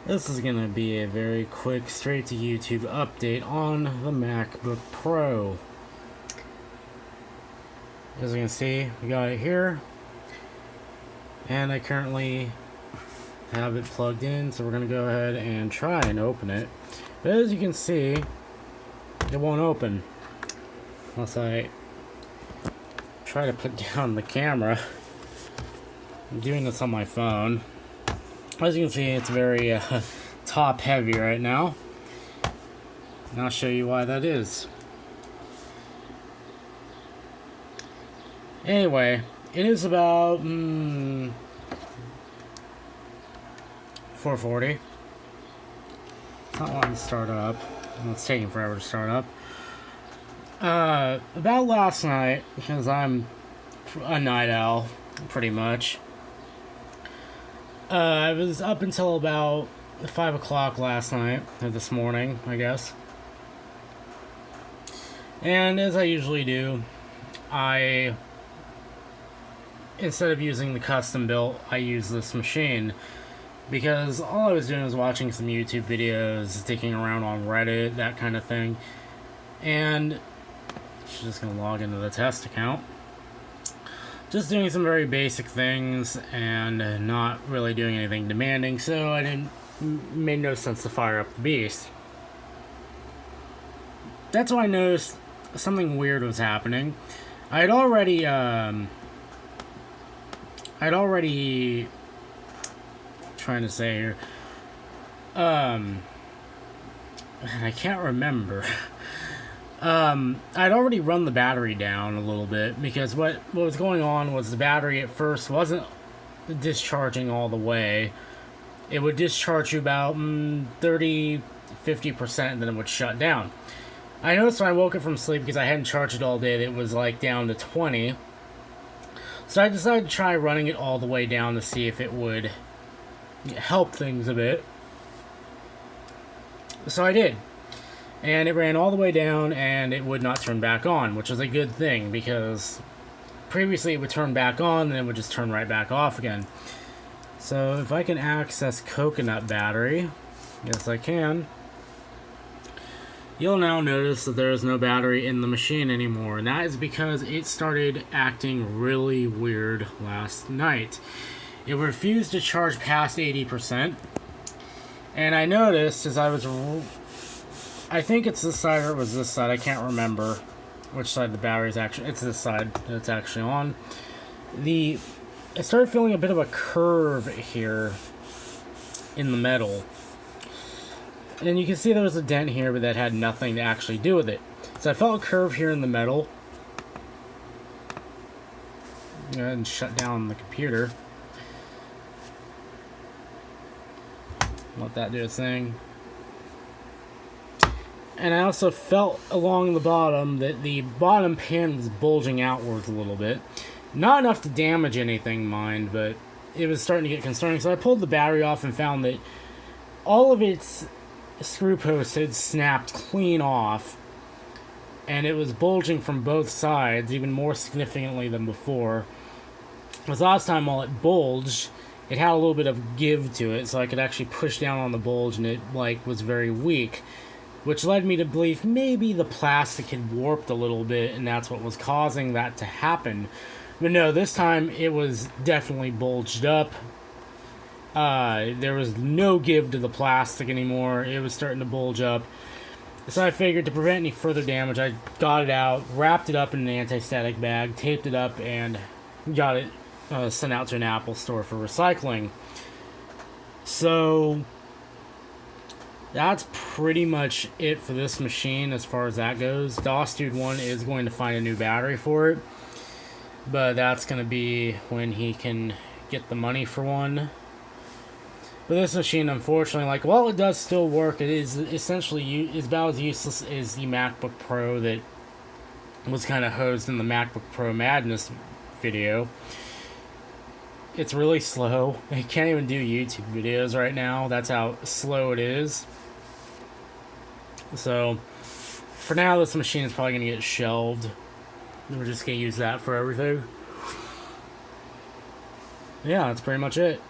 This is going to be a very quick, straight to YouTube update on the MacBook Pro. As you can see, we got it here, and I currently have it plugged in, so we're going to go ahead and try and open it. But as you can see, it won't open unless I try to put down the camera. I'm doing this on my phone. As you can see, it's very top heavy right now, and I'll show you why that is. Anyway, it is about 4:40. It's not wanting to start up. It's taking forever to start up. About last night, because I'm a night owl, pretty much. I was up until about 5 o'clock last night, or this morning, I guess. And as I usually do, instead of using the custom built, I use this machine. Because all I was doing was watching some YouTube videos, sticking around on Reddit, that kind of thing. And she's just going to log into the test account. Just doing some very basic things and not really doing anything demanding, so made no sense to fire up the beast. That's when I noticed something weird was happening. I'd already trying to say here, and I can't remember. I'd already run the battery down a little bit, because what was going on was the battery at first wasn't discharging all the way. It would discharge you about 30-50%, and then it would shut down. I noticed when I woke up from sleep, because I hadn't charged it all day, that it was like down to 20. So I decided to try running it all the way down to see if it would help things a bit. So I did. And it ran all the way down, and it would not turn back on, which was a good thing, because previously it would turn back on, and it would just turn right back off again. So if I can access Coconut Battery, yes I can, you'll now notice that there is no battery in the machine anymore, and that is because it started acting really weird last night. It refused to charge past 80%, and I noticed as I think it's this side or it was this side, I can't remember which side the battery is actually, it's this side that it's actually on. I started feeling a bit of a curve here in the metal. And you can see there was a dent here, but that had nothing to actually do with it. So I felt a curve here in the metal. Go ahead and shut down the computer. Let that do its thing. And I also felt along the bottom that the bottom pin was bulging outwards a little bit. Not enough to damage anything, mind, but it was starting to get concerning. So I pulled the battery off and found that all of its screw posts had snapped clean off. And it was bulging from both sides, even more significantly than before. Because last time, while it bulged, it had a little bit of give to it, so I could actually push down on the bulge, and it was very weak. Which led me to believe maybe the plastic had warped a little bit, and that's what was causing that to happen. But no, this time it was definitely bulged up. There was no give to the plastic anymore. It was starting to bulge up. So I figured to prevent any further damage, I got it out, wrapped it up in an anti-static bag, taped it up, and got it sent out to an Apple store for recycling. So that's pretty much it for this machine as far as that goes. DOS Dude 1 is going to find a new battery for it, but that's going to be when he can get the money for one. But this machine, unfortunately, while it does still work, it is essentially about as useless as the MacBook Pro that was kind of hosed in the MacBook Pro Madness video. It's really slow. It can't even do YouTube videos right now. That's how slow it is. So, for now, this machine is probably going to get shelved. We're just going to use that for everything. Yeah, that's pretty much it.